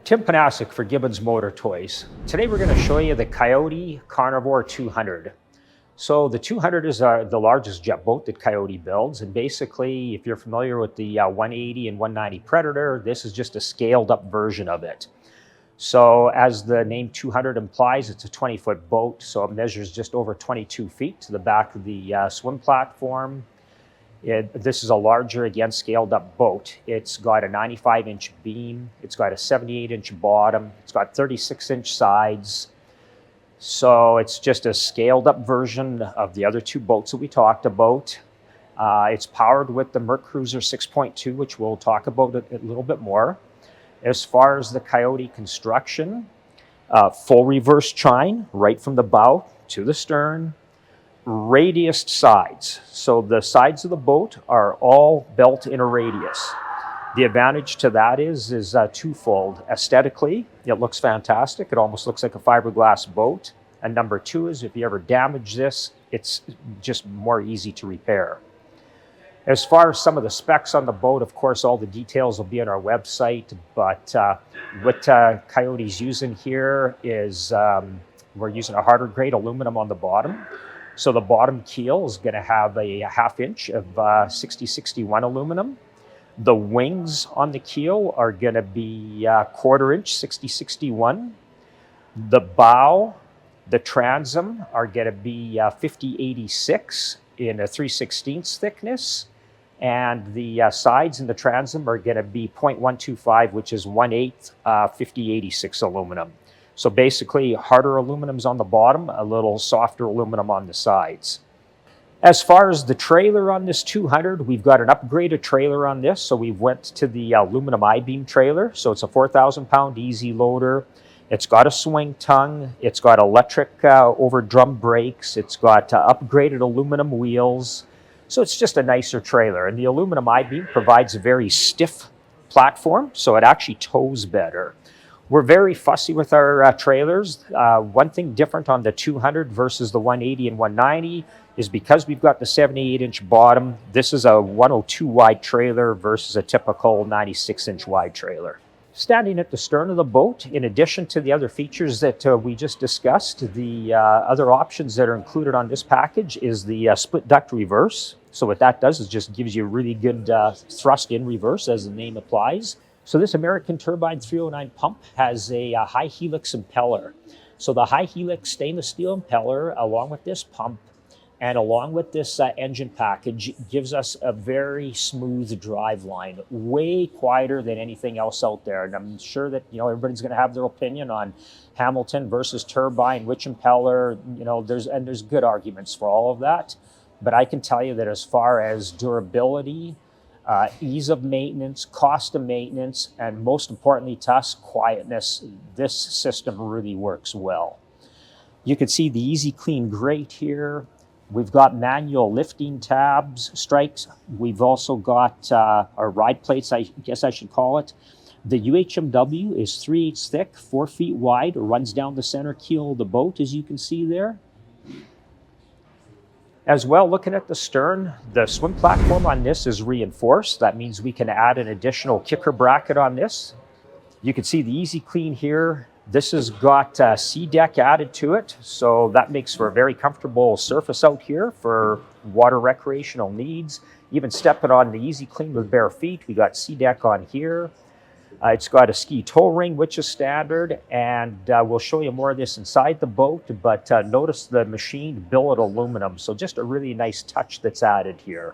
Tim Panasic for Gibbons Motor Toys. Today we're going to show you the Coyote Carnivore 200. So the 200 is the largest jet boat that Coyote builds, and basically if you're familiar with the 180 and 190 Predator, this is just a scaled up version of it. So as the name 200 implies, it's a 20-foot boat, so it measures just over 22 feet to the back of the swim platform. This is a larger, again, scaled up boat. It's got a 95-inch beam. It's got a 78-inch bottom. It's got 36-inch sides. So it's just a scaled up version of the other two boats that we talked about. It's powered with the Merc Cruiser 6.2, which we'll talk about a little bit more. As far as the Coyote construction, full reverse chine right from the bow to the stern. Radiused sides. So the sides of the boat are all built in a radius. The advantage to that is twofold. Aesthetically, it looks fantastic. It almost looks like a fiberglass boat. And number two is if you ever damage this, it's just more easy to repair. As far as some of the specs on the boat, of course, all the details will be on our website. But what Coyote's using here is we're using a harder grade aluminum on the bottom. So the bottom keel is going to have a ½ inch of 6061 aluminum. The wings on the keel are going to be ½ inch 6061. The bow, the transom are going to be 5086 in a 3/16 thickness. And the sides in the transom are going to be 0.125, which is 1/8 5086 aluminum. So basically harder aluminum's on the bottom, a little softer aluminum on the sides. As far as the trailer on this 200, we've got an upgraded trailer on this. So we went to the aluminum I-beam trailer. So it's a 4,000-pound easy loader. It's got a swing tongue. It's got electric over drum brakes. It's got upgraded aluminum wheels. So it's just a nicer trailer. And the aluminum I-beam provides a very stiff platform, so it actually tows better. We're very fussy with our trailers. One thing different on the 200 versus the 180 and 190 is because we've got the 78-inch bottom, this is a 102 wide trailer versus a typical 96-inch wide trailer. Standing at the stern of the boat, in addition to the other features that we just discussed, the other options that are included on this package is the split duct reverse. So what that does is just gives you really good thrust in reverse, as the name applies. So this American Turbine 309 pump has a high helix impeller. So the high helix stainless steel impeller, along with this pump and along with this engine package, gives us a very smooth drive line, way quieter than anything else out there. And I'm sure that everybody's going to have their opinion on Hamilton versus turbine, which impeller. There's good arguments for all of that. But I can tell you that as far as durability, ease of maintenance, cost of maintenance, and most importantly to us, quietness, this system really works well. You can see the Easy Clean grate here. We've got manual lifting tabs, strikes. We've also got our ride plates, I guess I should call it. The UHMW is 3/8 thick, 4 feet wide, runs down the center keel of the boat, as you can see there. As well, looking at the stern, the swim platform on this is reinforced. That means we can add an additional kicker bracket on this. You can see the Easy Clean here. This has got sea deck added to it, so that makes for a very comfortable surface out here for water recreational needs. Even stepping on the Easy Clean with bare feet, we got sea deck on here. It's got a ski tow ring, which is standard, and we'll show you more of this inside the boat, but notice the machined billet aluminum, so just a really nice touch that's added here.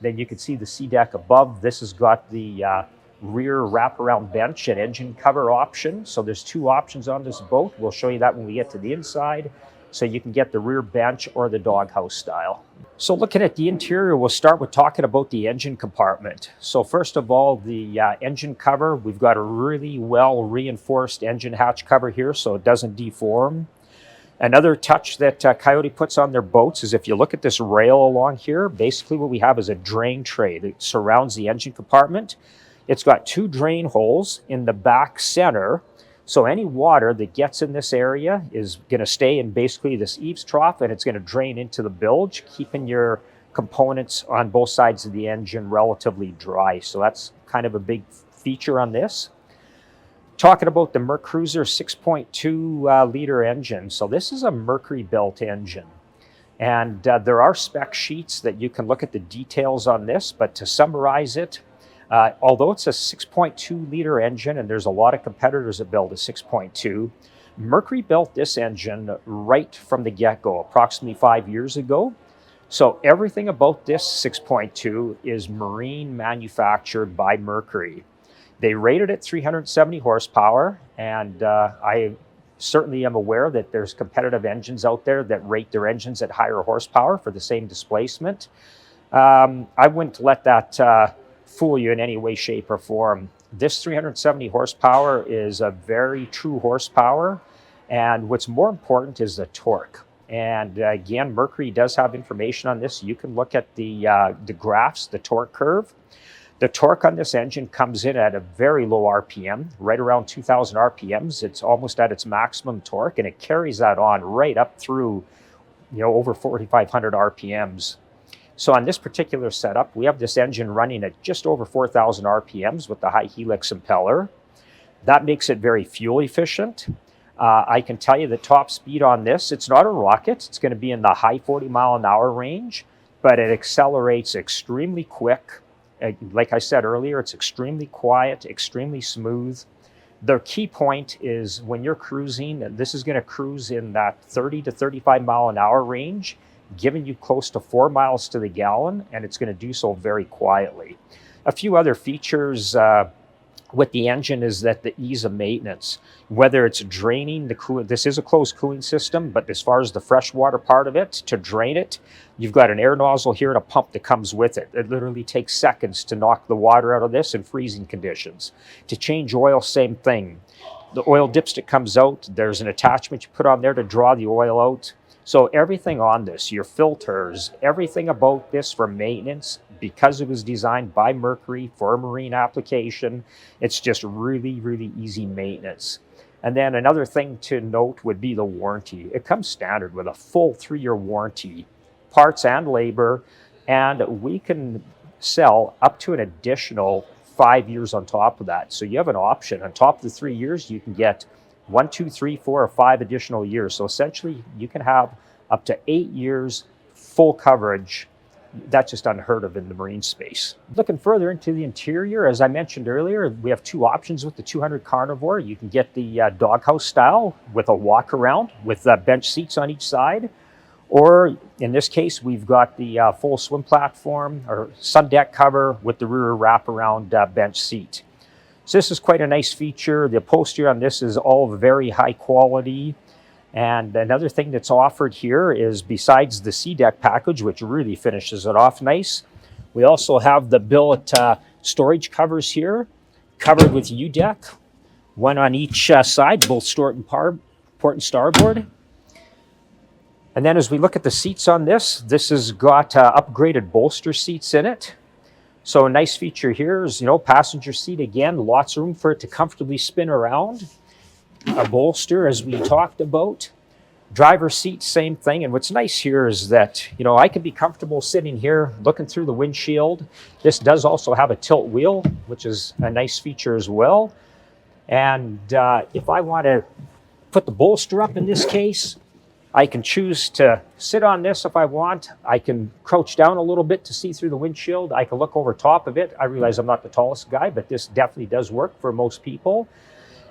Then you can see the sea deck above. This has got the rear wraparound bench and engine cover option, so there's two options on this boat. We'll show you that when we get to the inside. So you can get the rear bench or the doghouse style. So looking at the interior, we'll start with talking about the engine compartment. So first of all, the engine cover, we've got a really well reinforced engine hatch cover here so it doesn't deform. Another touch that Coyote puts on their boats is if you look at this rail along here, basically what we have is a drain tray that surrounds the engine compartment. It's got 2 drain holes in the back center. So any water that gets in this area is going to stay in basically this eaves trough, and it's going to drain into the bilge, keeping your components on both sides of the engine relatively dry. So that's kind of a big feature on this. Talking about the MerCruiser 6.2 liter engine. So this is a Mercury built engine. And there are spec sheets that you can look at the details on this, but to summarize it, although it's a 6.2 liter engine and there's a lot of competitors that build a 6.2, Mercury built this engine right from the get-go, approximately 5 years ago. So everything about this 6.2 is marine manufactured by Mercury. They rated it 370 horsepower, and I certainly am aware that there's competitive engines out there that rate their engines at higher horsepower for the same displacement. I wouldn't let that fool you in any way, shape, or form. This 370 horsepower is a very true horsepower, and what's more important is the torque. And again, Mercury does have information on this. You can look at the graphs, the torque curve. The torque on this engine comes in at a very low RPM, right around 2,000 RPMs. It's almost at its maximum torque, and it carries that on right up through, over 4,500 RPMs. So on this particular setup, we have this engine running at just over 4,000 RPMs with the high helix impeller. That makes it very fuel efficient. I can tell you the top speed on this, it's not a rocket. It's going to be in the high 40 mile an hour range, but it accelerates extremely quick. Like I said earlier, it's extremely quiet, extremely smooth. The key point is when you're cruising, this is going to cruise in that 30 to 35 mile an hour range, giving you close to 4 miles to the gallon, and it's going to do so very quietly. A few other features with the engine is that the ease of maintenance, whether it's draining the coolant, this is a closed cooling system, but as far as the freshwater part of it, to drain it, you've got an air nozzle here and a pump that comes with it. It literally takes seconds to knock the water out of this in freezing conditions. To change oil, same thing. The oil dipstick comes out, there's an attachment you put on there to draw the oil out. So everything on this, your filters, everything about this for maintenance, because it was designed by Mercury for a marine application, it's just really, really easy maintenance. And then another thing to note would be the warranty. It comes standard with a full 3-year warranty, parts and labor, and we can sell up to an additional 5 years on top of that. So you have an option. On top of the 3 years, you can get 1, 2, 3, 4, or 5 additional years. So essentially, you can have up to 8 years full coverage. That's just unheard of in the marine space. Looking further into the interior, as I mentioned earlier, we have 2 options with the 200 Carnivore. You can get the doghouse style with a walk around with bench seats on each side. Or in this case, we've got the full swim platform or sun deck cover with the rear wraparound bench seat. So this is quite a nice feature. The upholstery on this is all very high quality. And another thing that's offered here is, besides the C-Deck package, which really finishes it off nice, we also have the billet storage covers here, covered with U-Deck, one on each side, both port and starboard. And then as we look at the seats on this has got upgraded bolster seats in it. So a nice feature here is, passenger seat, again, lots of room for it to comfortably spin around. A bolster, as we talked about. Driver seat, same thing. And what's nice here is that, I can be comfortable sitting here looking through the windshield. This does also have a tilt wheel, which is a nice feature as well. And if I want to put the bolster up in this case, I can choose to sit on this if I want. I can crouch down a little bit to see through the windshield. I can look over top of it. I realize I'm not the tallest guy, but this definitely does work for most people.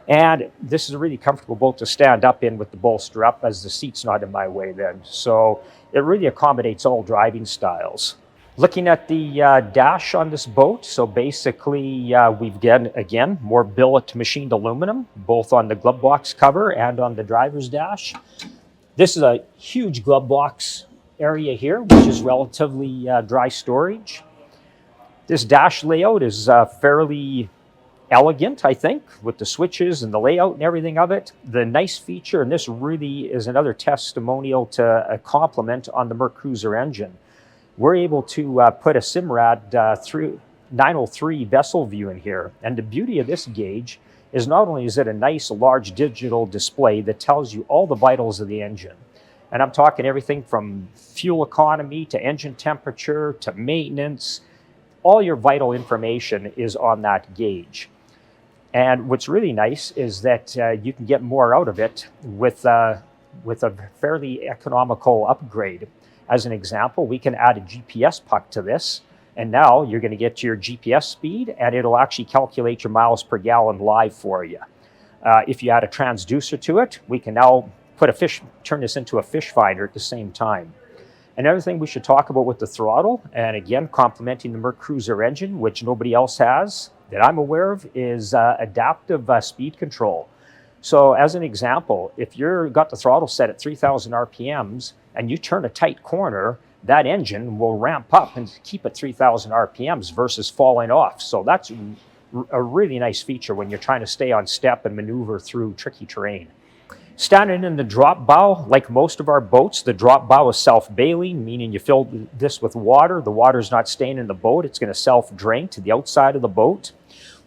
And this is a really comfortable boat to stand up in with the bolster up, as the seat's not in my way then. So it really accommodates all driving styles. Looking at the dash on this boat, so basically we've got, again, more billet machined aluminum, both on the glove box cover and on the driver's dash. This is a huge glove box area here, which is relatively dry storage. This dash layout is fairly elegant, I think, with the switches and the layout and everything of it. The nice feature, and this really is another testimonial to a compliment on the MerCruiser engine, we're able to put a Simrad 903 vessel view in here. And the beauty of this gauge is not only is it a nice large digital display that tells you all the vitals of the engine, and I'm talking everything from fuel economy to engine temperature to maintenance, all your vital information is on that gauge. And what's really nice is that you can get more out of it with a fairly economical upgrade. As an example, we can add a GPS puck to this, and now you're going to get your GPS speed, and it'll actually calculate your miles per gallon live for you. If you add a transducer to it, we can now turn this into a fish finder at the same time. Another thing we should talk about with the throttle, and again, complementing the MerCruiser engine, which nobody else has that I'm aware of, is adaptive speed control. So as an example, if you've got the throttle set at 3,000 RPMs and you turn a tight corner, that engine will ramp up and keep at 3,000 RPMs versus falling off. So that's a really nice feature when you're trying to stay on step and maneuver through tricky terrain. Standing in the drop bow, like most of our boats, the drop bow is self-bailing, meaning you fill this with water. The water's not staying in the boat. It's going to self-drain to the outside of the boat.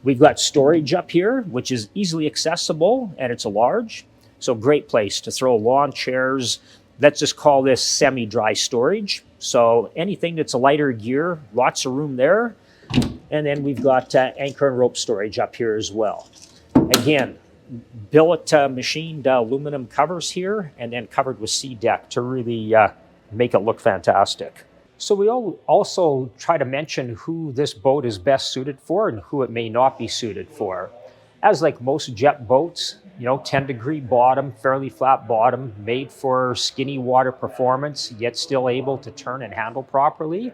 We've got storage up here, which is easily accessible, and it's a large. So great place to throw lawn chairs. Let's just call this semi-dry storage. So anything that's a lighter gear, lots of room there. And then we've got anchor and rope storage up here as well. Again, billet machined aluminum covers here, and then covered with sea deck to really make it look fantastic. So we also try to mention who this boat is best suited for and who it may not be suited for. As like most jet boats, 10-degree bottom, fairly flat bottom, made for skinny water performance, yet still able to turn and handle properly.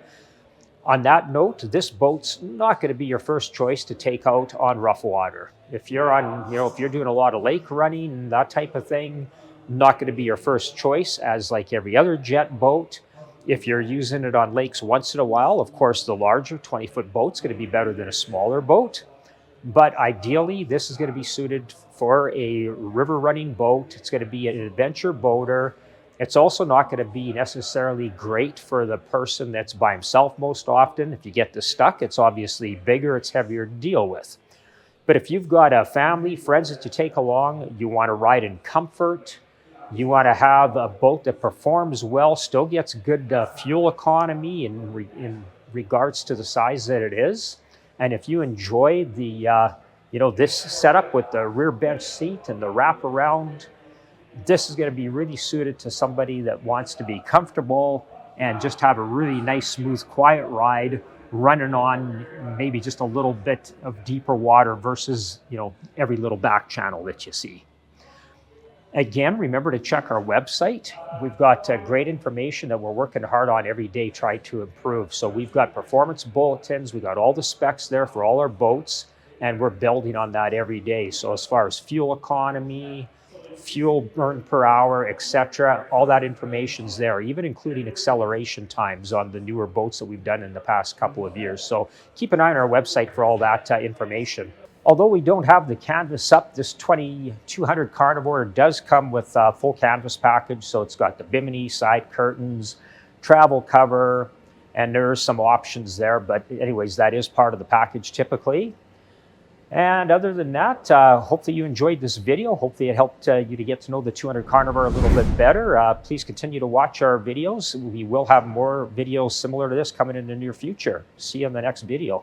On that note, this boat's not going to be your first choice to take out on rough water. If you're if you're doing a lot of lake running and that type of thing, not going to be your first choice, as like every other jet boat. If you're using it on lakes once in a while, of course, the larger 20-foot boat's going to be better than a smaller boat. But ideally, this is going to be suited for a river running boat. It's going to be an adventure boater. It's also not going to be necessarily great for the person that's by himself most often. If you get this stuck, it's obviously bigger, it's heavier to deal with. But if you've got a family, friends that you take along, you want to ride in comfort, you want to have a boat that performs well, still gets good fuel economy in regards to the size that it is. And if you enjoy the, this setup with the rear bench seat and the wraparound, this is going to be really suited to somebody that wants to be comfortable and just have a really nice, smooth, quiet ride running on maybe just a little bit of deeper water versus, every little back channel that you see. Again, remember to check our website. We've got great information that we're working hard on every day, trying to improve. So we've got performance bulletins. We've got all the specs there for all our boats, and we're building on that every day. So as far as fuel economy, fuel burn per hour, etc., all that information's there, even including acceleration times on the newer boats that we've done in the past couple of years. So keep an eye on our website for all that information. Although we don't have the canvas up, this 2200 Carnivore does come with a full canvas package. So it's got the bimini, side curtains, travel cover, and there's some options there. But anyways, that is part of the package typically. And other than that, hopefully you enjoyed this video. Hopefully it helped you to get to know the 200 Carnivore a little bit better. Please continue to watch our videos. We will have more videos similar to this coming in the near future. See you in the next video.